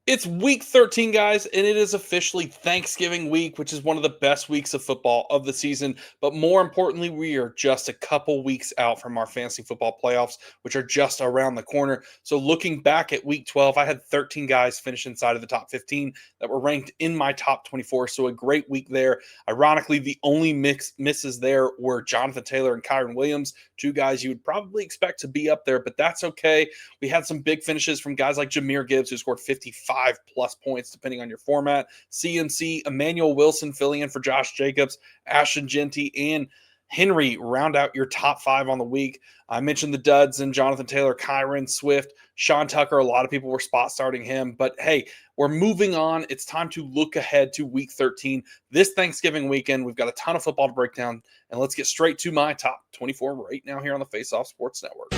It's week 13, guys, and it is officially Thanksgiving week, which is one of the best weeks of football of the season. But more importantly, we are just a couple weeks out from our fantasy football playoffs, which are just around the corner. So, looking back at week 12, I had 13 guys finish inside of the top 15 that were ranked in my top 24. So, a great week there. Ironically, the only misses there were Jonathan Taylor and Kyron Williams, two guys you would probably expect to be up there, but that's okay. We had some big finishes from guys like Jahmyr Gibbs, who scored 55 plus points, depending on your format. CMC, Emmanuel Wilson filling in for Josh Jacobs, Ashton Genty, and Henry round out your top five on the week. I mentioned the duds and Jonathan Taylor, Kyron Swift, Sean Tucker. A lot of people were spot starting him, but hey, we're moving on. It's time to look ahead to week 13 this Thanksgiving weekend. We've got a ton of football to break down, and let's get straight to my top 24 right now here on the Face Off Sports Network.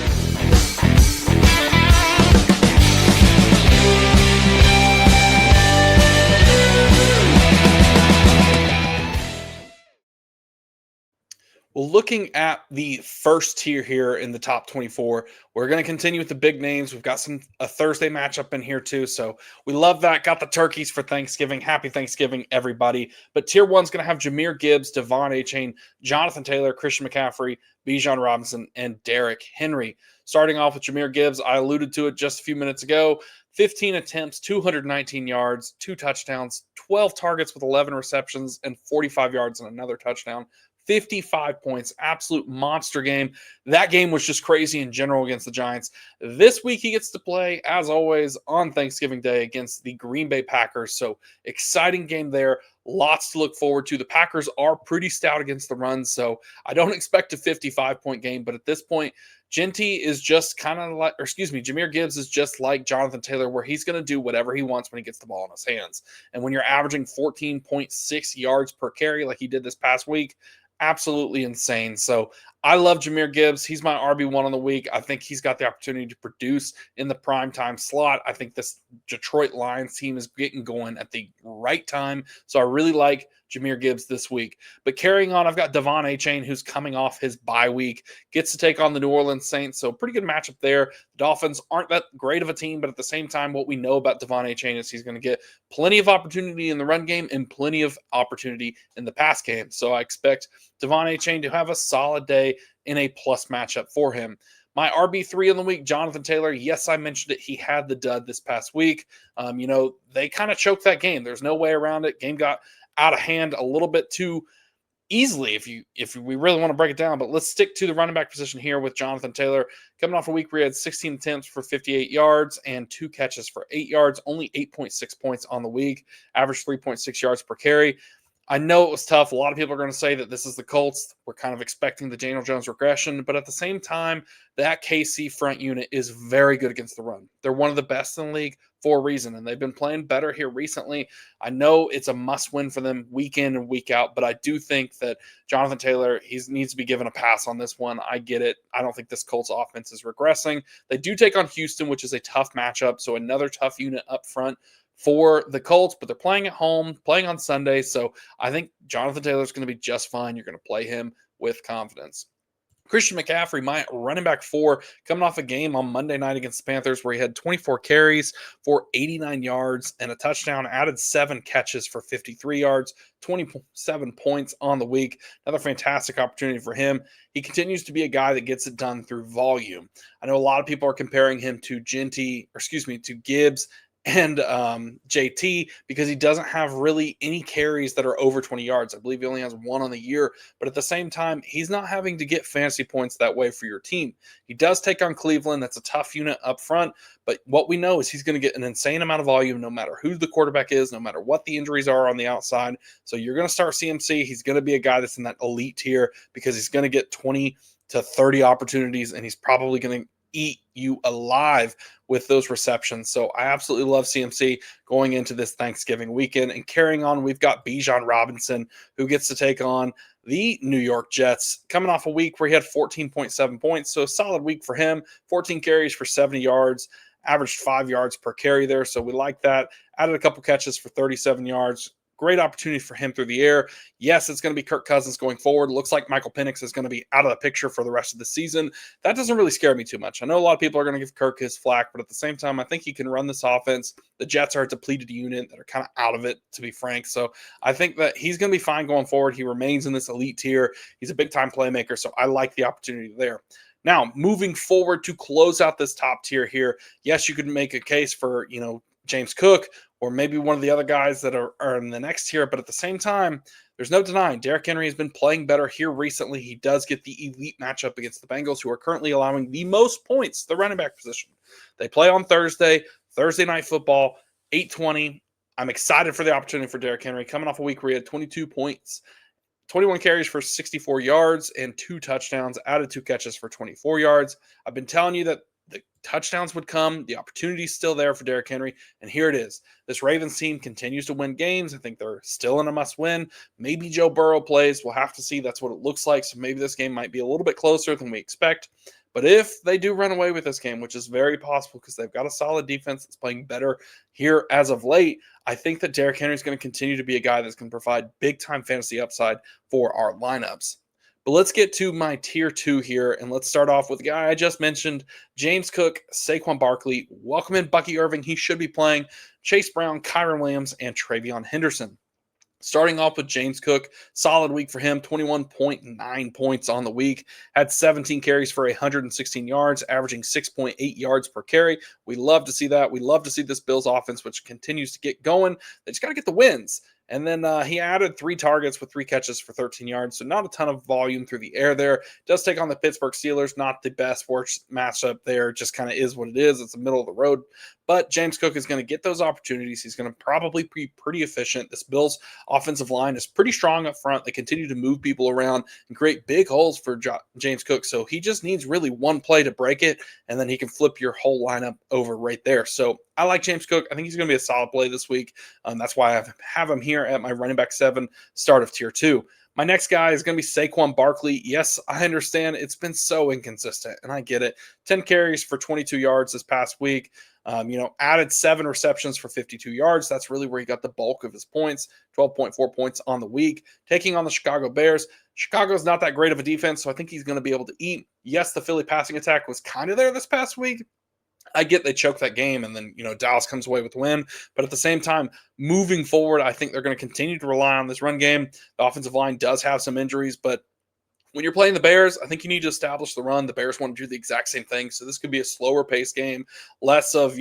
Well, looking at the first tier here in the top 24, we're going to continue with the big names. We've got a Thursday matchup in here too, so we love that. Got the turkeys for Thanksgiving. Happy Thanksgiving, everybody. But tier one's going to have Jahmyr Gibbs, Devon Achane, Jonathan Taylor, Christian McCaffrey, Bijan Robinson, and Derrick Henry. Starting off with Jahmyr Gibbs, I alluded to it just a few minutes ago. 15 attempts, 219 yards, 2 touchdowns, 12 targets with 11 receptions, and 45 yards and another touchdown. 55 points, absolute monster game. That game was just crazy in general against the Giants. This week he gets to play, as always, on Thanksgiving Day against the Green Bay Packers. So exciting game there. Lots to look forward to. The Packers are pretty stout against the run, so I don't expect a 55-point game. But at this point, Genty is just kind of like, Jahmyr Gibbs is just like Jonathan Taylor, where he's going to do whatever he wants when he gets the ball in his hands. And when you're averaging 14.6 yards per carry like he did this past week, absolutely insane. So I love Jahmyr Gibbs. He's my RB1 on the week. I think he's got the opportunity to produce in the primetime slot. I think this Detroit Lions team is getting going at the right time. So I really like Jahmyr Gibbs this week. But carrying on, I've got Devon Achane, who's coming off his bye week, gets to take on the New Orleans Saints. So pretty good matchup there. The Dolphins aren't that great of a team, but at the same time, what we know about Devon Achane is he's going to get plenty of opportunity in the run game and plenty of opportunity in the pass game. So I expect Devon Achane to have a solid day in a plus matchup for him. My RB3 in the week, Jonathan Taylor. Yes, I mentioned it. He had the dud this past week. They kind of choked that game. There's no way around it. Game got out of hand a little bit too easily if we really want to break it down. But let's stick to the running back position here with Jonathan Taylor. Coming off a week where he had 16 attempts for 58 yards and 2 catches for 8 yards, only 8.6 points on the week, average 3.6 yards per carry. I know it was tough. A lot of people are going to say that this is the Colts. We're kind of expecting the Daniel Jones regression, but at the same time, that KC front unit is very good against the run. They're one of the best in the league for a reason, and they've been playing better here recently. I know it's a must-win for them week in and week out, but I do think that Jonathan Taylor, he needs to be given a pass on this one. I get it. I don't think this Colts offense is regressing. They do take on Houston, which is a tough matchup, so another tough unit up front for the Colts, but they're playing at home, playing on Sunday. So I think Jonathan Taylor is going to be just fine. You're going to play him with confidence. Christian McCaffrey, my running back 4, coming off a game on Monday night against the Panthers where he had 24 carries for 89 yards and a touchdown, added 7 catches for 53 yards, 27 points on the week. Another fantastic opportunity for him. He continues to be a guy that gets it done through volume. I know a lot of people are comparing him to to Gibbs and JT because he doesn't have really any carries that are over 20 yards. I believe he only has 1 on the year, but at the same time, he's not having to get fantasy points that way for your team. He does take on Cleveland. That's a tough unit up front, but what we know is he's going to get an insane amount of volume no matter who the quarterback is, no matter what the injuries are on the outside. So you're going to start CMC. He's going to be a guy that's in that elite tier because he's going to get 20 to 30 opportunities, and he's probably going to eat you alive with those receptions. So I absolutely love CMC going into this Thanksgiving weekend. And carrying on, we've got Bijan Robinson, who gets to take on the New York Jets, coming off a week where he had 14.7 points. So a solid week for him, 14 carries for 70 yards, averaged 5 yards per carry there. So we like that. Added a couple catches for 37 yards. great opportunity for him through the air. Yes, it's going to be Kirk Cousins going forward. Looks like Michael Penix is going to be out of the picture for the rest of the season. That doesn't really scare me too much. I know a lot of people are going to give Kirk his flack, but at the same time, I think he can run this offense. The Jets are a depleted unit that are kind of out of it, to be frank. So I think that he's going to be fine going forward. He remains in this elite tier. He's a big-time playmaker, so I like the opportunity there. Now, moving forward to close out this top tier here, yes, you could make a case for, James Cook or maybe one of the other guys that are in the next tier. But at the same time, there's no denying Derrick Henry has been playing better here recently. He does get the elite matchup against the Bengals, who are currently allowing the most points to the running back position. They play on Thursday Night Football, 8:20. I'm excited for the opportunity for Derrick Henry coming off a week where he had 22 points, 21 carries for 64 yards and 2 touchdowns, added 2 catches for 24 yards. I've been telling you that the touchdowns would come. The opportunity is still there for Derrick Henry, and here it is. This Ravens team continues to win games. I think they're still in a must-win. Maybe Joe Burrow plays. We'll have to see. That's what it looks like, so maybe this game might be a little bit closer than we expect. But if they do run away with this game, which is very possible because they've got a solid defense that's playing better here as of late, I think that Derrick Henry is going to continue to be a guy that's going to provide big-time fantasy upside for our lineups. But let's get to my tier 2 here, and let's start off with the guy I just mentioned, James Cook, Saquon Barkley. Welcome in Bucky Irving. He should be playing. Chase Brown, Kyren Williams, and Travion Henderson. Starting off with James Cook, solid week for him, 21.9 points on the week, had 17 carries for 116 yards, averaging 6.8 yards per carry. We love to see that. We love to see this Bills offense, which continues to get going. They just got to get the wins. And then he added 3 targets with 3 catches for 13 yards. So not a ton of volume through the air there. Does take on the Pittsburgh Steelers. Not the best worst matchup there. Just kind of is what it is. It's the middle of the road. But James Cook is going to get those opportunities. He's going to probably be pretty efficient. This Bills offensive line is pretty strong up front. They continue to move people around and create big holes for James Cook. So he just needs really one play to break it, and then he can flip your whole lineup over right there. So I like James Cook. I think he's going to be a solid play this week. That's why I have him here at my running back 7, start of tier 2. My next guy is going to be Saquon Barkley. Yes, I understand it's been so inconsistent, and I get it. 10 carries for 22 yards this past week. Added 7 receptions for 52 yards. That's really where he got the bulk of his points, 12.4 points on the week. Taking on the Chicago Bears. Chicago's not that great of a defense, so I think he's going to be able to eat. Yes, the Philly passing attack was kind of there this past week. I get they choked that game, and then, Dallas comes away with the win. But at the same time, moving forward, I think they're going to continue to rely on this run game. The offensive line does have some injuries, but when you're playing the Bears, I think you need to establish the run. The Bears want to do the exact same thing. So this could be a slower pace game, less of,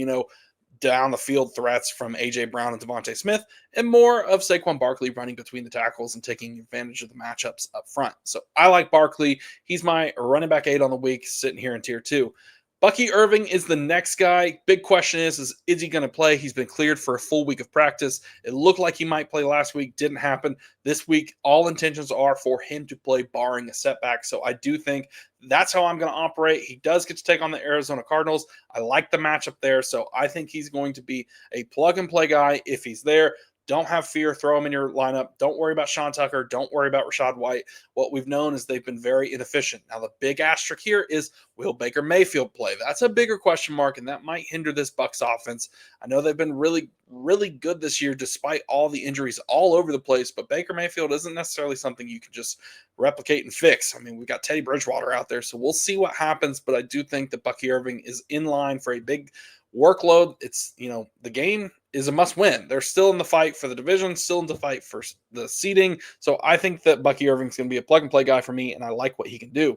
down the field threats from A.J. Brown and Devontae Smith, and more of Saquon Barkley running between the tackles and taking advantage of the matchups up front. So I like Barkley. He's my running back 8 on the week, sitting here in tier 2. Bucky Irving is the next guy. Big question is he going to play? He's been cleared for a full week of practice. It looked like he might play last week. Didn't happen. This week, all intentions are for him to play, barring a setback. So I do think that's how I'm going to operate. He does get to take on the Arizona Cardinals. I like the matchup there. So I think he's going to be a plug-and-play guy if he's there. Don't have fear. Throw him in your lineup. Don't worry about Sean Tucker. Don't worry about Rachaad White. What we've known is they've been very inefficient. Now, the big asterisk here is, will Baker Mayfield play? That's a bigger question mark, and that might hinder this Bucs offense. I know they've been really, really good this year despite all the injuries all over the place, but Baker Mayfield isn't necessarily something you can just replicate and fix. I mean, we've got Teddy Bridgewater out there, so we'll see what happens, but I do think that Bucky Irving is in line for a big workload. It's, the game is a must win. They're still in the fight for the division, still in the fight for the seeding. So I think that Bucky Irving's going to be a plug and play guy for me, and I like what he can do.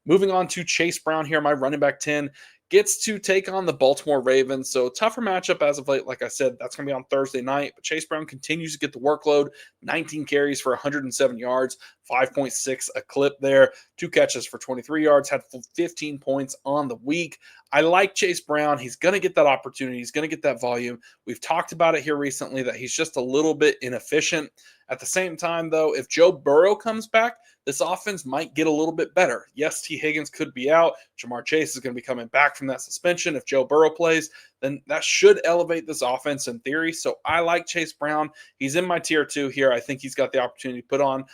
Moving on to Chase Brown here, my running back 10. Gets to take on the Baltimore Ravens. So tougher matchup as of late. Like I said, that's going to be on Thursday night. But Chase Brown continues to get the workload. 19 carries for 107 yards, 5.6 a clip there. 2 catches for 23 yards, had 15 points on the week. I like Chase Brown. He's going to get that opportunity. He's going to get that volume. We've talked about it here recently that he's just a little bit inefficient. At the same time, though, if Joe Burrow comes back, this offense might get a little bit better. Yes, T. Higgins could be out. Ja'Marr Chase is going to be coming back from that suspension. If Joe Burrow plays, then that should elevate this offense in theory. So I like Chase Brown. He's in my tier 2 here. I think he's got the opportunity to put on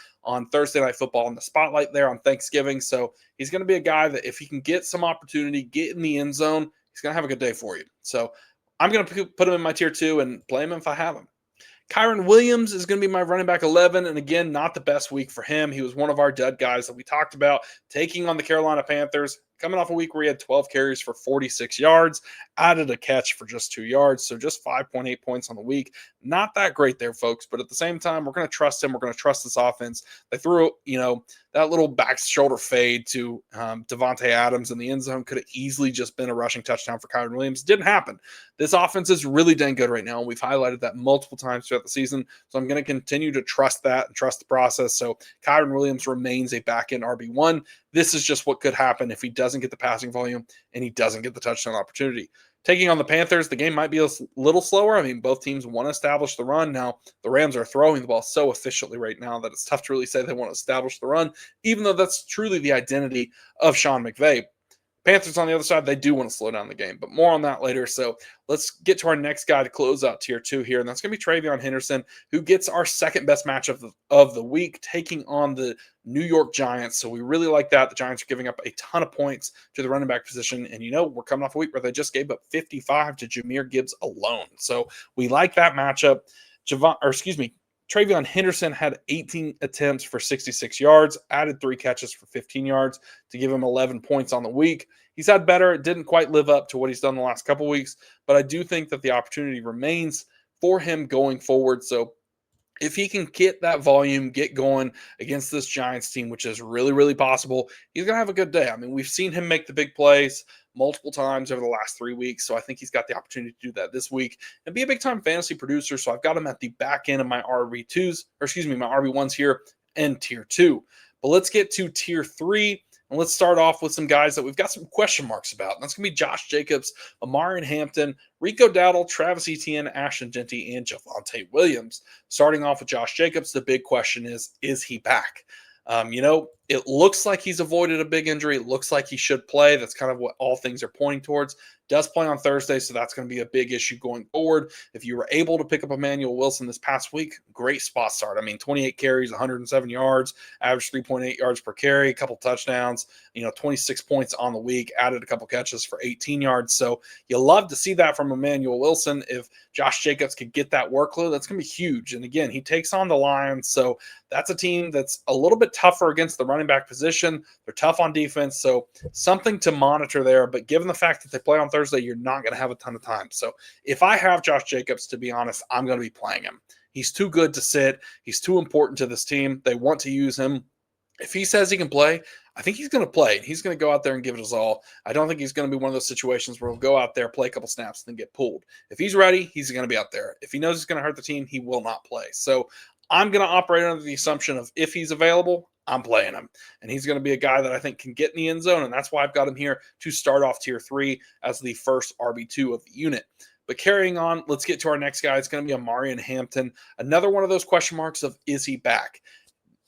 Thursday Night Football in the spotlight there on Thanksgiving. So he's going to be a guy that if he can get some opportunity, get in the end zone, he's going to have a good day for you. So I'm going to put him in my tier 2 and play him if I have him. Kyron Williams is going to be my running back 11. And again, not the best week for him. He was one of our dud guys that we talked about taking on the Carolina Panthers, coming off a week where he had 12 carries for 46 yards, added a catch for just 2 yards. So just 5.8 points on the week. Not that great there, folks. But at the same time, we're going to trust him. We're going to trust this offense. They threw, that little back shoulder fade to Devontae Adams in the end zone. Could have easily just been a rushing touchdown for Kyron Williams. Didn't happen. This offense is really dang good right now. And we've highlighted that multiple times throughout the season. So I'm going to continue to trust that and trust the process. So Kyron Williams remains a back-end RB1. This is just what could happen if he doesn't get the passing volume and he doesn't get the touchdown opportunity. Taking on the Panthers, the game might be a little slower. I mean, both teams want to establish the run. Now, the Rams are throwing the ball so efficiently right now that it's tough to really say they want to establish the run, even though that's truly the identity of Sean McVay. Panthers on the other side, they do want to slow down the game, but more on that later. So let's get to our next guy to close out tier 2 here, and that's going to be Travion Henderson, who gets our second best matchup of the week, taking on the New York Giants. So we really like that. The Giants are giving up a ton of points to the running back position, and we're coming off a week where they just gave up 55 to Jahmyr Gibbs alone. So we like that matchup. Travion Henderson had 18 attempts for 66 yards, added 3 catches for 15 yards to give him 11 points on the week. He's had better. It didn't quite live up to what he's done the last couple weeks, but I do think that the opportunity remains for him going forward. So if he can get that volume, get going against this Giants team, which is really, really possible, he's going to have a good day. I mean, we've seen him make the big plays multiple times over the last 3 weeks, so I think he's got the opportunity to do that this week and be a big-time fantasy producer. So I've got him at the back end of my my RB1s here and tier 2. But let's get to tier 3. And let's start off with some guys that we've got some question marks about. And that's going to be Josh Jacobs, Omarion Hampton, Rico Dowdle, Travis Etienne, Ashton Jeanty, and Javonte Williams. Starting off with Josh Jacobs, the big question is he back? It looks like he's avoided a big injury. It looks like he should play. That's kind of what all things are pointing towards. Does play on Thursday, so that's going to be a big issue going forward. If you were able to pick up Emmanuel Wilson this past week, great spot start. I mean, 28 carries, 107 yards, average 3.8 yards per carry, a couple touchdowns, 26 points on the week, added a couple catches for 18 yards. So you love to see that from Emmanuel Wilson. If Josh Jacobs could get that workload, that's going to be huge. And again, he takes on the Lions, so that's a team that's a little bit tougher against the running back position. They're tough on defense, so something to monitor there. But given the fact that they play on Thursday, you're not going to have a ton of time. So if I have Josh Jacobs, to be honest, I'm going to be playing him. He's too good to sit. He's too important to this team. They want to use him. If he says he can play, I think he's going to play. He's going to go out there and give it his all. I don't think he's going to be one of those situations where he'll go out there, play a couple snaps, and then get pulled. If he's ready, he's going to be out there. If he knows he's going to hurt the team, he will not play. So I'm going to operate under the assumption of if he's available, I'm playing him. And he's going to be a guy that I think can get in the end zone, and that's why I've got him here to start off tier 3 as the first RB2 of the unit. But carrying on, let's get to our next guy. It's going to be Omarion Hampton. Another one of those question marks of is he back?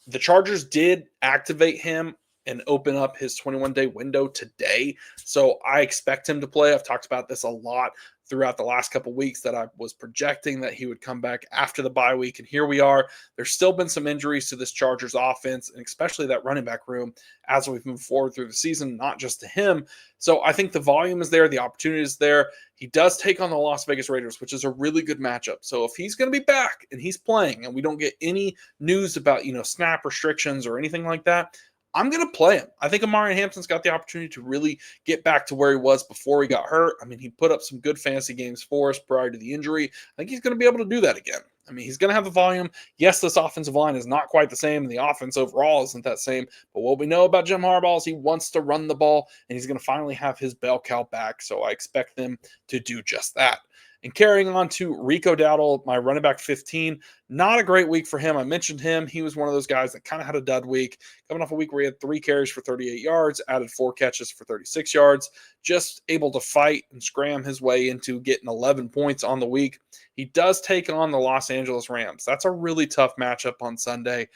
The Chargers did activate him and open up his 21-day window today. So I expect him to play. I've talked about this a lot throughout the last couple of weeks that I was projecting that he would come back after the bye week. And here we are. There's still been some injuries to this Chargers offense, and especially that running back room as we've moved forward through the season, not just to him. So I think the volume is there. The opportunity is there. He does take on the Las Vegas Raiders, which is a really good matchup. So if he's going to be back and he's playing and we don't get any news about, snap restrictions or anything like that, I'm going to play him. I think Omarion Hampton's got the opportunity to really get back to where he was before he got hurt. I mean, he put up some good fantasy games for us prior to the injury. I think he's going to be able to do that again. I mean, he's going to have the volume. Yes, this offensive line is not quite the same, and the offense overall isn't that same. But what we know about Jim Harbaugh is he wants to run the ball, and he's going to finally have his bell cow back. So I expect them to do just that. And carrying on to Rico Dowdle, my running back 15, not a great week for him. I mentioned him. He was one of those guys that kind of had a dud week, coming off a week where he had 3 carries for 38 yards, added 4 catches for 36 yards, just able to fight and scram his way into getting 11 points on the week. He does take on the Los Angeles Rams. That's a really tough matchup on Sunday.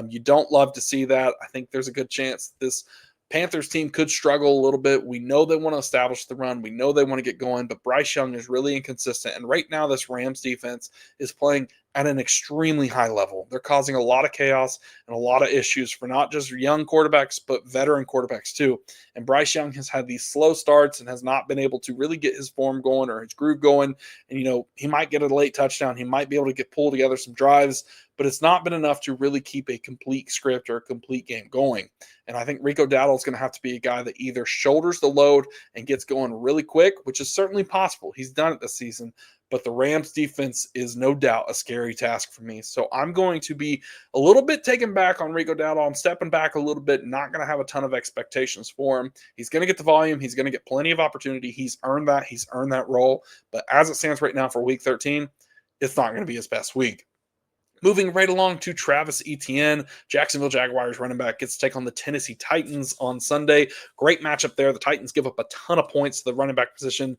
You don't love to see that. I think there's a good chance this Panthers team could struggle a little bit. We know they want to establish the run. We know they want to get going, but Bryce Young is really inconsistent. And right now, this Rams defense is playing at an extremely high level. They're causing a lot of chaos and a lot of issues for not just young quarterbacks, but veteran quarterbacks too. And Bryce Young has had these slow starts and has not been able to really get his form going or his groove going. And, he might get a late touchdown. He might be able to pull together some drives, but it's not been enough to really keep a complete script or a complete game going. And I think Rico Dowdle is going to have to be a guy that either shoulders the load and gets going really quick, which is certainly possible. He's done it this season, but the Rams defense is no doubt a scary task for me. So I'm going to be a little bit taken back on Rico Dowdle. I'm stepping back a little bit, not going to have a ton of expectations for him. He's going to get the volume. He's going to get plenty of opportunity. He's earned that. He's earned that role. But as it stands right now for week 13, it's not going to be his best week. Moving right along to Travis Etienne, Jacksonville Jaguars running back, gets to take on the Tennessee Titans on Sunday. Great matchup there. The Titans give up a ton of points to the running back position.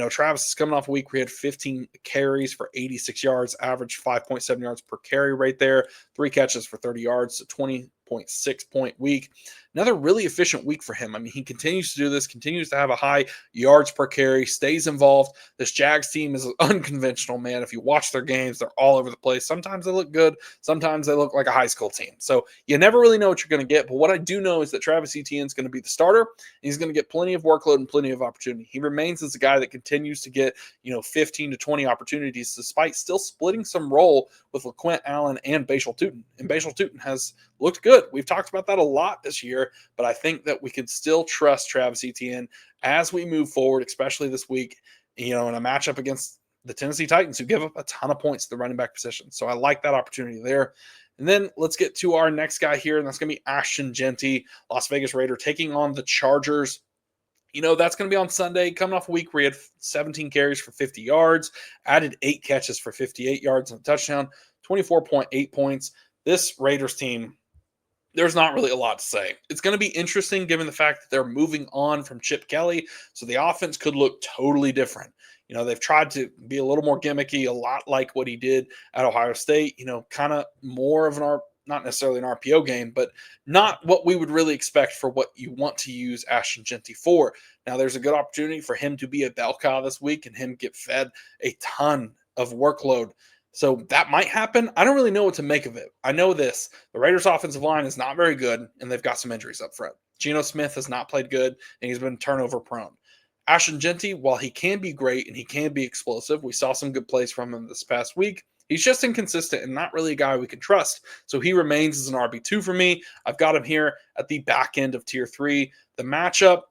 Travis is coming off a week where he had 15 carries for 86 yards, average 5.7 yards per carry right there, 3 catches for 30 yards, so 20.6 point week. Another really efficient week for him. I mean, he continues to do this, continues to have a high yards per carry, stays involved. This Jags team is unconventional, man. If you watch their games, they're all over the place. Sometimes they look good. Sometimes they look like a high school team. So you never really know what you're going to get. But what I do know is that Travis Etienne is going to be the starter. And he's going to get plenty of workload and plenty of opportunity. He remains as a guy that continues to get, 15 to 20 opportunities, despite still splitting some role with LaQuint Allen and Bashal Tutin. And Bashal Tutin has looked good. We've talked about that a lot this year, but I think that we can still trust Travis Etienne as we move forward, especially this week, in a matchup against the Tennessee Titans, who give up a ton of points to the running back position. So I like that opportunity there. And then let's get to our next guy here, and that's going to be Ashton Jeanty, Las Vegas Raider, taking on the Chargers. That's going to be on Sunday, coming off a week where he had 17 carries for 50 yards, added 8 catches for 58 yards and a touchdown, 24.8 points. This Raiders team, there's not really a lot to say. It's going to be interesting given the fact that they're moving on from Chip Kelly, so the offense could look totally different. They've tried to be a little more gimmicky, a lot like what he did at Ohio State, kind of more of not necessarily an RPO game, but not what we would really expect for what you want to use Ashton Jeanty for. Now, there's a good opportunity for him to be a bell cow this week and him get fed a ton of workload. So that might happen. I don't really know what to make of it. I know this. The Raiders' offensive line is not very good, and they've got some injuries up front. Geno Smith has not played good, and he's been turnover prone. Ashton Jeanty, while he can be great and he can be explosive, we saw some good plays from him this past week. He's just inconsistent and not really a guy we can trust. So he remains as an RB2 for me. I've got him here at the back end of tier 3. The matchup,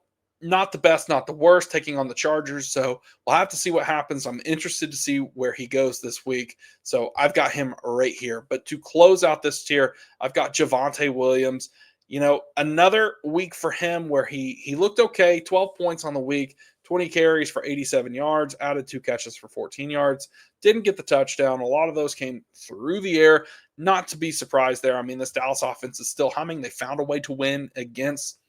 not the best, not the worst, taking on the Chargers. So we'll have to see what happens. I'm interested to see where he goes this week. So I've got him right here. But to close out this tier, I've got Javonte Williams. Another week for him where he looked okay, 12 points on the week, 20 carries for 87 yards, added 2 catches for 14 yards, didn't get the touchdown. A lot of those came through the air. Not to be surprised there. I mean, this Dallas offense is still humming. They found a way to win against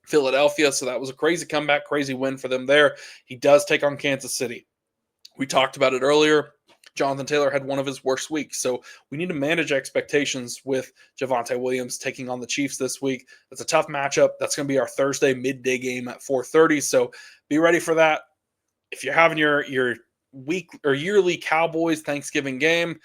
Philadelphia, so that was a crazy comeback, crazy win for them there. He does take on Kansas City. We talked about it earlier. Jonathan Taylor had one of his worst weeks. So we need to manage expectations with Javonte Williams taking on the Chiefs this week. That's a tough matchup. That's going to be our Thursday midday game at 4:30. So be ready for that. If you're having your week or yearly Cowboys Thanksgiving game,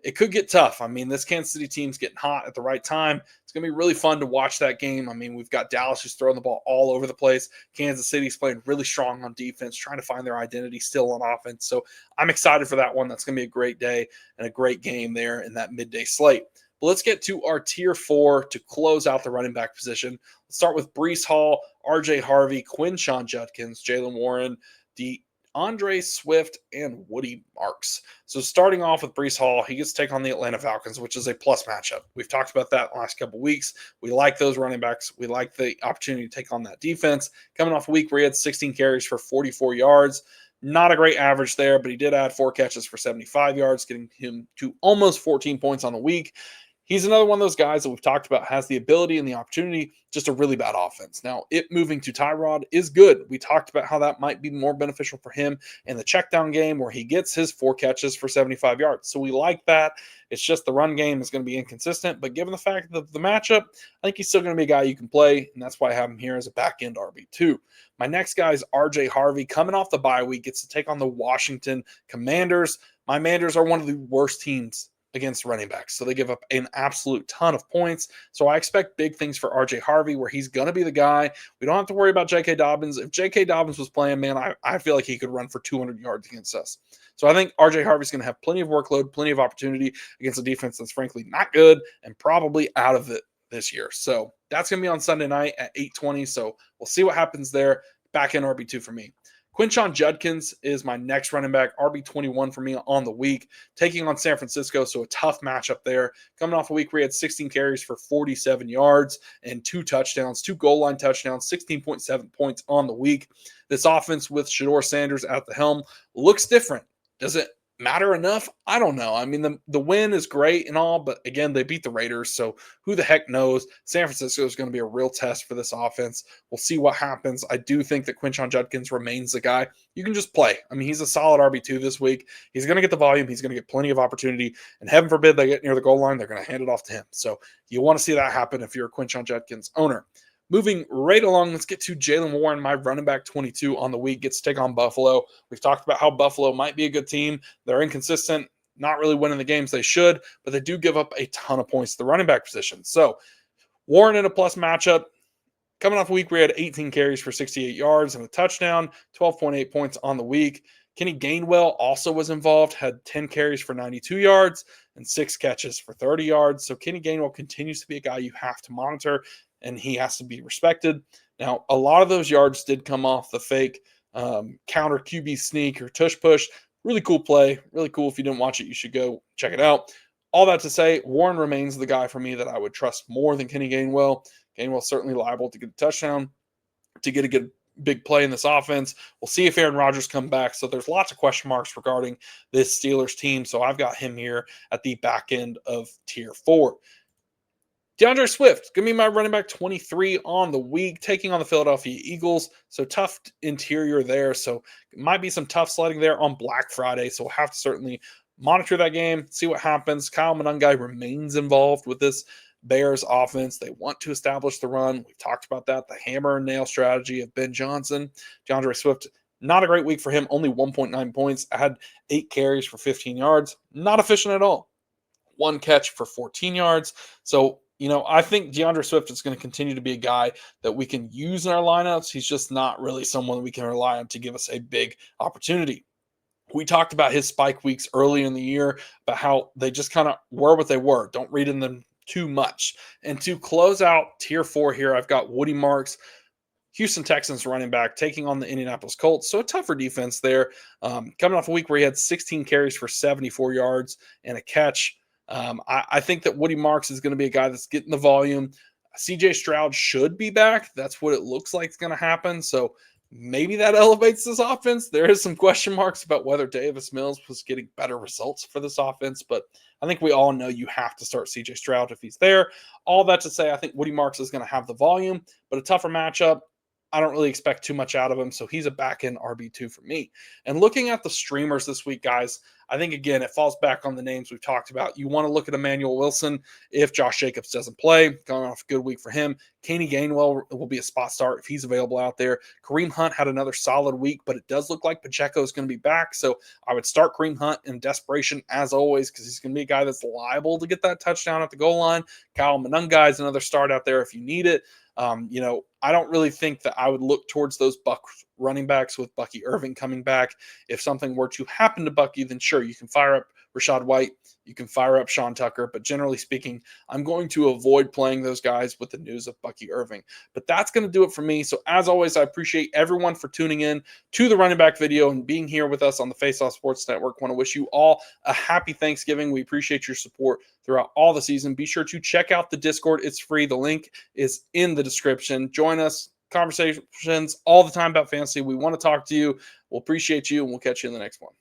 it could get tough. I mean, this Kansas City team's getting hot at the right time. It's going to be really fun to watch that game. I mean, we've got Dallas who's throwing the ball all over the place. Kansas City's playing really strong on defense, trying to find their identity still on offense. So I'm excited for that one. That's going to be a great day and a great game there in that midday slate. But let's get to our tier 4 to close out the running back position. Let's start with Breece Hall, RJ Harvey, Quinshon Judkins, Jalen Warren, Andre Swift, and Woody Marks. So starting off with Breece Hall, he gets to take on the Atlanta Falcons, which is a plus matchup. We've talked about that the last couple of weeks. We like those running backs. We like the opportunity to take on that defense. Coming off a week where he had 16 carries for 44 yards. Not a great average there, but he did add 4 catches for 75 yards, getting him to almost 14 points on the week. He's another one of those guys that we've talked about has the ability and the opportunity, just a really bad offense. Now, it moving to Tyrod is good. We talked about how that might be more beneficial for him in the check down game where he gets his 4 catches for 75 yards. So we like that. It's just the run game is going to be inconsistent. But given the fact that the matchup, I think he's still going to be a guy you can play. And that's why I have him here as a back end RB2. My next guy is RJ Harvey coming off the bye week, gets to take on the Washington Commanders. My Commanders are one of the worst teams against running backs. So they give up an absolute ton of points. So I expect big things for RJ Harvey where he's going to be the guy. We don't have to worry about J.K. Dobbins. If J.K. Dobbins was playing, man, I feel like he could run for 200 yards against us. So I think RJ Harvey's going to have plenty of workload, plenty of opportunity against a defense that's frankly not good and probably out of it this year. So that's going to be on Sunday night at 8:20. So we'll see what happens there. Back in RB2 for me. Quinshon Judkins is my next running back, RB21 for me on the week, taking on San Francisco, so a tough matchup there. Coming off a week where he had 16 carries for 47 yards and 2 touchdowns, 2 goal line touchdowns, 16.7 points on the week. This offense with Shedeur Sanders at the helm looks different. Does it matter enough? I don't know. I mean, the win is great and all, but again, they beat the Raiders, so who the heck knows? San Francisco is going to be a real test for this offense. We'll see what happens. I do think that Quinshon Judkins remains the guy you can just play. I mean, he's a solid RB2 this week. He's going to get the volume. He's going to get plenty of opportunity, and heaven forbid they get near the goal line, they're going to hand it off to him. So you want to see that happen if you're a Quinshon Judkins owner. Moving right along, let's get to Jaylen Warren, my running back 22 on the week, gets to take on Buffalo. We've talked about how Buffalo might be a good team. They're inconsistent, not really winning the games they should, but they do give up a ton of points to the running back position. So Warren in a plus matchup, coming off a week where he had 18 carries for 68 yards and a touchdown, 12.8 points on the week. Kenny Gainwell also was involved, had 10 carries for 92 yards and 6 catches for 30 yards. So Kenny Gainwell continues to be a guy you have to monitor, and he has to be respected. Now, a lot of those yards did come off the fake counter QB sneak or tush push. Really cool play. Really cool. If you didn't watch it, you should go check it out. All that to say, Warren remains the guy for me that I would trust more than Kenny Gainwell. Gainwell's certainly liable to get a touchdown, to get a good big play in this offense. We'll see if Aaron Rodgers come back. So there's lots of question marks regarding this Steelers team. So I've got him here at the back end of tier 4. DeAndre Swift, going to be my running back 23 on the week, taking on the Philadelphia Eagles. So tough interior there. So it might be some tough sledding there on Black Friday. So we'll have to certainly monitor that game, see what happens. Kyle Monangai remains involved with this Bears offense. They want to establish the run. We've talked about that, the hammer and nail strategy of Ben Johnson. DeAndre Swift, not a great week for him, only 1.9 points. I had 8 carries for 15 yards. Not efficient at all. 1 catch for 14 yards. So, I think DeAndre Swift is going to continue to be a guy that we can use in our lineups. He's just not really someone we can rely on to give us a big opportunity. We talked about his spike weeks early in the year, about how they just kind of were what they were. Don't read in them too much. And to close out tier 4 here, I've got Woody Marks, Houston Texans running back, taking on the Indianapolis Colts. So a tougher defense there. Coming off a week where he had 16 carries for 74 yards and a catch. I think that Woody Marks is going to be a guy that's getting the volume. CJ Stroud should be back. That's what it looks like is going to happen. So maybe that elevates this offense. There is some question marks about whether Davis Mills was getting better results for this offense, but I think we all know you have to start CJ Stroud if he's there. All that to say, I think Woody Marks is going to have the volume, but a tougher matchup. I don't really expect too much out of him, so he's a back-end RB2 for me. And looking at the streamers this week, guys, I think, again, it falls back on the names we've talked about. You want to look at Emmanuel Wilson if Josh Jacobs doesn't play. Going off a good week for him. Kenny Gainwell will be a spot start if he's available out there. Kareem Hunt had another solid week, but it does look like Pacheco is going to be back, so I would start Kareem Hunt in desperation as always because he's going to be a guy that's liable to get that touchdown at the goal line. Kyle Monangai is another start out there if you need it. I don't really think that I would look towards those Bucs running backs with Bucky Irving coming back. If something were to happen to Bucky, then sure, you can fire up Rachaad White, you can fire up Sean Tucker, but generally speaking, I'm going to avoid playing those guys with the news of Bucky Irving. But that's going to do it for me. So as always, I appreciate everyone for tuning in to the running back video and being here with us on the Face Off Sports Network. I want to wish you all a happy Thanksgiving. We appreciate your support throughout all the season. Be sure to check out the Discord. It's free. The link is in the description. Join us. Conversations all the time about fantasy. We want to talk to you. We'll appreciate you, and we'll catch you in the next one.